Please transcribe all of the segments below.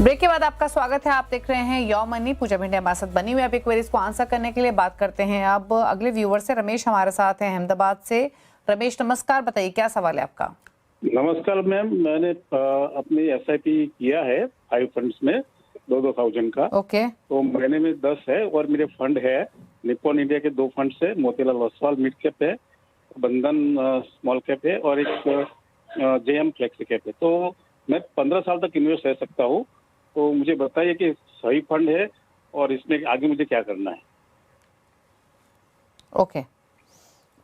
Break के बाद आपका स्वागत है। आप देख रहे हैं यो मनी। पूजा भिंडे हमारे साथ बनी हुई। अब एक क्वेरीज को आंसर करने के लिए बात करते हैं अब अगले व्यूअर से। रमेश हमारे साथ हैं अहमदाबाद से। रमेश नमस्कार, बताइए क्या सवाल है आपका। नमस्कार मैम, मैंने अपनी एसआईपी किया है 5 फंड्स में 2,000 का। ओके। तो महीने में 10 है और मेरे फंड है निप्पॉन इंडिया के 2 फंड्स है, मोतीलाल ओसवाल मिड कैप है, बंधन स्मॉल कैप है और एक जेएम फ्लेक्सी कैप है। तो मैं 15 साल तक इन्वेस्ट रह सकता हूँ। तो मुझे बताइए कि सही फंड है और इसमें आगे मुझे क्या करना है। ओके,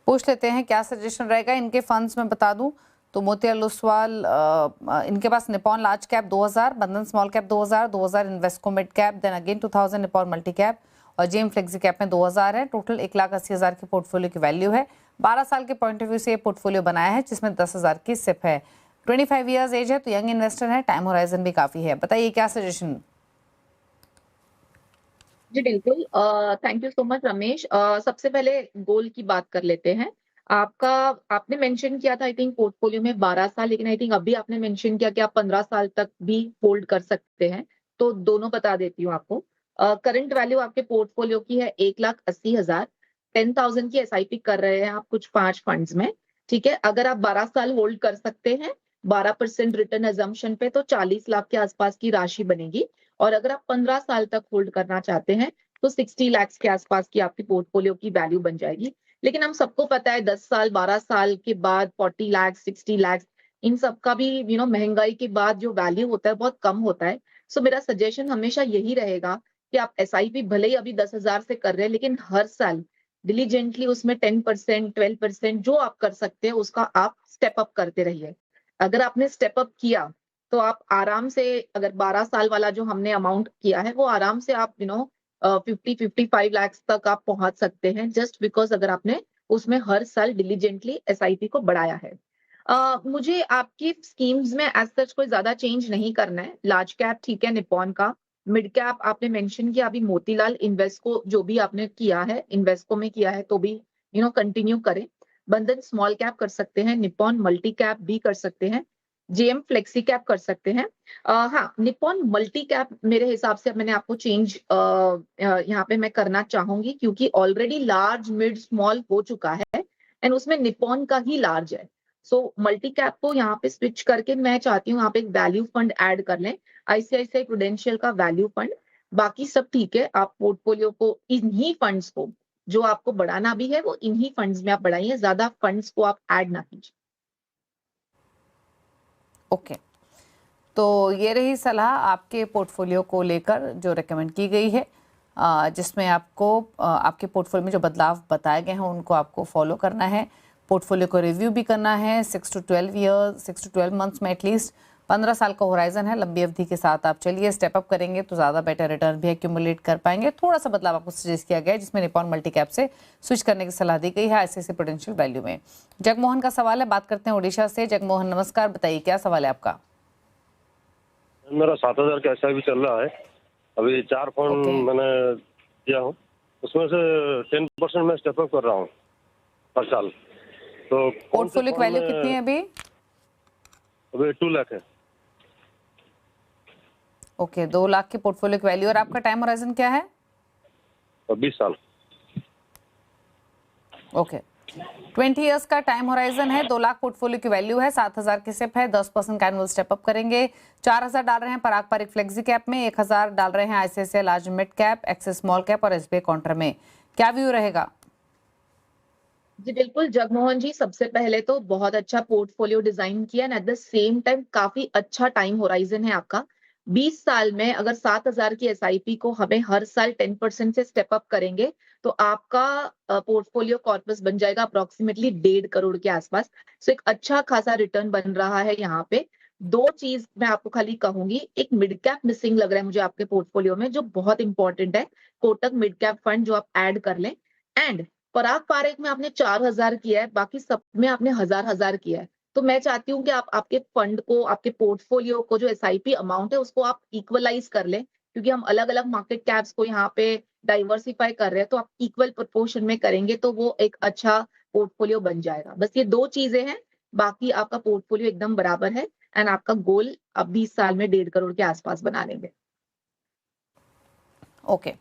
पूछ लेते हैं क्या सजेशन रहेगा। इनके फंड्स में बता दूं तो मोतीलाल ओसवाल इनके पास Nippon large cap 2000, Bandhan small cap 2000 Invesco mid cap, then again 2000 Nippon multi cap और जेएम फ्लेक्सी कैप में 2000 है। टोटल 1,80,000 की पोर्टफोलियो की वैल्यू है। 12 साल के पॉइंट ऑफ व्यू से ये पोर्टफोलियो बनाया है जिसमें 10,000 की सिप है। 25 ईयर्स एज है तो यंग इन्वेस्टर है, टाइम होराइजन भी काफी है। बताइए क्या सजेशन। जी बिल्कुल। Thank you so much Ramesh. सबसे पहले गोल की बात कर लेते हैं। आपका आपने मेंशन किया था आई थिंक पोर्टफोलियो में 12 साल, लेकिन आई थिंक अभी आपने मेंशन किया कि आप 15 साल तक भी होल्ड कर सकते हैं। तो दोनों बता देती हूँ आपको। करंट वैल्यू आपके पोर्टफोलियो की है 1,80,000। 10,000 की एसआईपी कर रहे हैं आप कुछ 5 फंड्स में। ठीक है, अगर आप 12 साल होल्ड कर सकते हैं 12% रिटर्न अजम्पशन पे तो 40 लाख के आसपास की राशि बनेगी। और अगर आप 15 साल तक होल्ड करना चाहते हैं तो 60 लाख के आसपास की आपकी पोर्टफोलियो की वैल्यू बन जाएगी। लेकिन हम सबको पता है 10 साल 12 साल के बाद 40 लाख 60 लाख इन सब का भी महंगाई के बाद जो वैल्यू होता है बहुत कम होता है। सो मेरा सजेशन हमेशा यही रहेगा कि आप एसआईपी भले ही अभी 10,000 से कर रहे हैं लेकिन हर साल डिलीजेंटली उसमें 10% 12% जो आप कर सकते हैं उसका आप स्टेप अप करते रहिए। अगर आपने स्टेप अप किया तो आप आराम से, अगर 12 साल वाला जो हमने अमाउंट किया है वो आराम से आप 50-55 लाख तक आप पहुंच सकते हैं, जस्ट बिकॉज अगर आपने उसमें हर साल डिलीजेंटली एसआईपी को बढ़ाया है। मुझे आपकी स्कीम्स में एज सच कोई ज्यादा चेंज नहीं करना है। लार्ज कैप ठीक है निप्पॉन का, मिड कैप आपने मेंशन किया अभी मोतीलाल इन्वेस्को जो भी आपने किया है इन्वेस्को में किया है तो भी कंटिन्यू करें। बंधन स्मॉल कैप कर सकते हैं, निप्पॉन मल्टी कैप भी कर सकते हैं, जेएम फ्लेक्सी कैप कर सकते हैं। हाँ, निप्पॉन मल्टी कैप मेरे हिसाब से अब मैंने आपको चेंज यहाँ पे मैं करना चाहूंगी क्योंकि ऑलरेडी लार्ज मिड स्मॉल हो चुका है एंड उसमें निप्पॉन का ही लार्ज है। सो मल्टी कैप को यहाँ पे स्विच करके मैं चाहती हूँ यहाँ पे एक वैल्यू फंड ऐड कर लें, आईसीआईसीआई प्रूडेंशियल का वैल्यू फंड। बाकी सब ठीक है, आप पोर्टफोलियो को इन्हीं फंड्स को जो आपको बढ़ाना भी है वो इन्हीं फंड्स में आप बढ़ाइए, ज्यादा फंड्स को आप ऐड ना कीजिए। ओके, तो ये रही सलाह आपके पोर्टफोलियो को लेकर जो रेकमेंड की गई है, जिसमें आपको आपके पोर्टफोलियो में जो बदलाव बताए गए हैं उनको आपको फॉलो करना है। पोर्टफोलियो को रिव्यू भी करना है 6 to 12 मंथ्स में एटलीस्ट। 15 साल का होराइजन है, लंबी अवधि के साथ आप चलिए। स्टेप अप करेंगे तो ज़्यादा बेटर रिटर्न भी एक्यूमुलेट कर पाएंगे। थोड़ा सा बदलाव आपको सजेस्ट किया गया है जिसमें निप्पॉन मल्टी कैप से स्विच करने की सलाह दी गई है आईसीआईसीआई प्रूडेंशियल वैल्यू में। जगमोहन का सवाल है, बात करते हैं उड़ीसा से। जगमोहन नमस्कार, बताइए क्या सवाल है आपका। मेरा 7,000 का ऐसा भी चल रहा है। अभी 4 फंड मैंने किया हूँ, उसमें से 10% मैं स्टेप अप कर रहा हूँ हर साल। तो पोर्टफोलियो की वैल्यू कितनी है अभी? अभी 2 लाख है। ओके, 2 लाख की पोर्टफोलियो की वैल्यू। और आपका टाइम होराइजन क्या है? 20 साल। ओके, 20 इयर्स का टाइम होराइजन है। 2 लाख पोर्टफोलियो की वैल्यू है, 7,000 की सिप है, 10% का एनुअल स्टेप अप करेंगे। 4,000 डाल रहे हैं पराग पारिक फ्लेक्सी कैप में, 1,000 डाल रहे हैं ICICI large mid cap, axis small cap और एसबीआई काउंटर में। क्या व्यू रहेगा? जी बिल्कुल जगमोहन जी, सबसे पहले तो बहुत अच्छा पोर्टफोलियो डिजाइन किया and at the same time काफी अच्छा टाइम होराइजन है आपका। 20 साल में अगर 7,000 की एसआईपी को हमें हर साल 10% से स्टेप अप करेंगे तो आपका पोर्टफोलियो कॉर्पस बन जाएगा अप्रोक्सीमेटली 1.5 करोड़ के आसपास। सो एक अच्छा खासा रिटर्न बन रहा है यहाँ पे। 2 चीज मैं आपको खाली कहूंगी, एक मिड कैप मिसिंग लग रहा है मुझे आपके पोर्टफोलियो में जो बहुत इंपॉर्टेंट है, कोटक मिड कैप फंड जो आप ऐड कर लें। एंड पराग पारेख में आपने 4,000 किया है, बाकी सब में आपने 1,000 किया है। तो मैं चाहती हूँ कि आप आपके फंड को, आपके पोर्टफोलियो को जो एसआईपी अमाउंट है उसको आप इक्वलाइज कर लें, क्योंकि हम अलग अलग मार्केट कैप्स को यहाँ पे डाइवर्सिफाई कर रहे हैं। तो आप इक्वल प्रोपोर्शन में करेंगे तो वो एक अच्छा पोर्टफोलियो बन जाएगा। बस ये 2 चीजें हैं, बाकी आपका पोर्टफोलियो एकदम बराबर है एंड आपका गोल आप 20 साल में 1.5 करोड़ के आसपास बना लेंगे। ओके,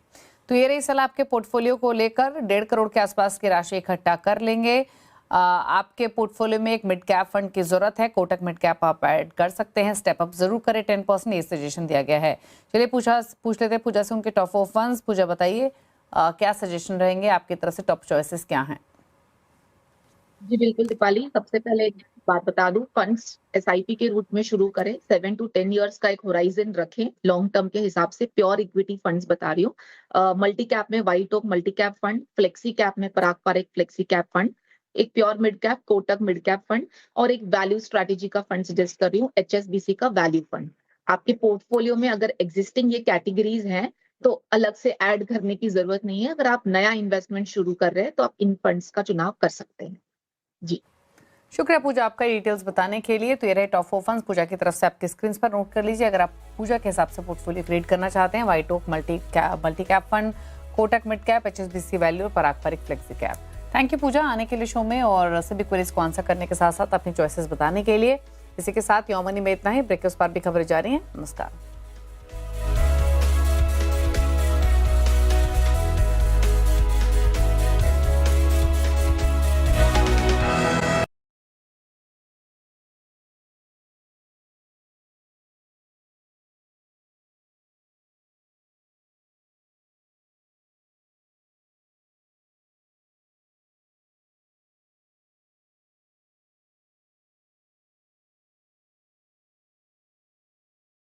तो ये रही सलाह आपके पोर्टफोलियो को लेकर। 1.5 करोड़ के आसपास की राशि इकट्ठा कर लेंगे। आपके पोर्टफोलियो में एक मिड कैप फंड की जरूरत है, कोटक मिड कैप आप ऐड कर सकते हैं, स्टेप अप जरूर करें 10%, ये सजेशन दिया गया है। चलिए पूछ लेते हैं पूजा से उनके टॉप 4 फंड्स। पूजा बताइए क्या सजेशन रहेंगे आपकी तरफ से, टॉप चॉइसेस क्या हैं? जी बिल्कुल दीपाली, सबसे पहले एक बात बता दूं, फंड्स एसआईपी के रूट में शुरू करें, 7 to 10 इयर्स का एक होराइजन रखें लॉन्ग टर्म के हिसाब से। प्योर इक्विटी फंड्स बता रही हूँ। मल्टी कैप में White Oak multi cap fund, flexi cap में Parag Parikh flexi cap fund, एक pure mid cap Kotak mid cap fund और एक वैल्यू स्ट्रैटेजी का फंड सजेस्ट कर रही हूँ, एचएसबीसी का वैल्यू फंड। आपके पोर्टफोलियो में अगर एग्जिस्टिंग ये कैटेगरीज हैं तो अलग से ऐड करने की जरूरत नहीं है। अगर आप नया इन्वेस्टमेंट शुरू कर रहे हैं तो आप इन फंड्स का चुनाव कर सकते हैं। जी शुक्रिया पूजा आपका डिटेल्स बताने के लिए। तो ये रहे टॉप 4 फंड्स पूजा की तरफ से, आपकी स्क्रीन पर नोट कर लीजिए। अगर आप पूजा के हिसाब से पोर्टफोलियो क्रिएट करना चाहते हैं, White Oak multi cap fund, Kotak mid cap, HSBC value और Parag Parikh flexi cap. Thank you Pooja आने के लिए शो में और सभी क्वेरीज को आंसर करने के साथ साथ अपनी चॉइसेस बताने के लिए। इसी के साथ यौमनी में इतना ही। ब्रेक के उस पार भी खबरें जारी हैं। नमस्कार।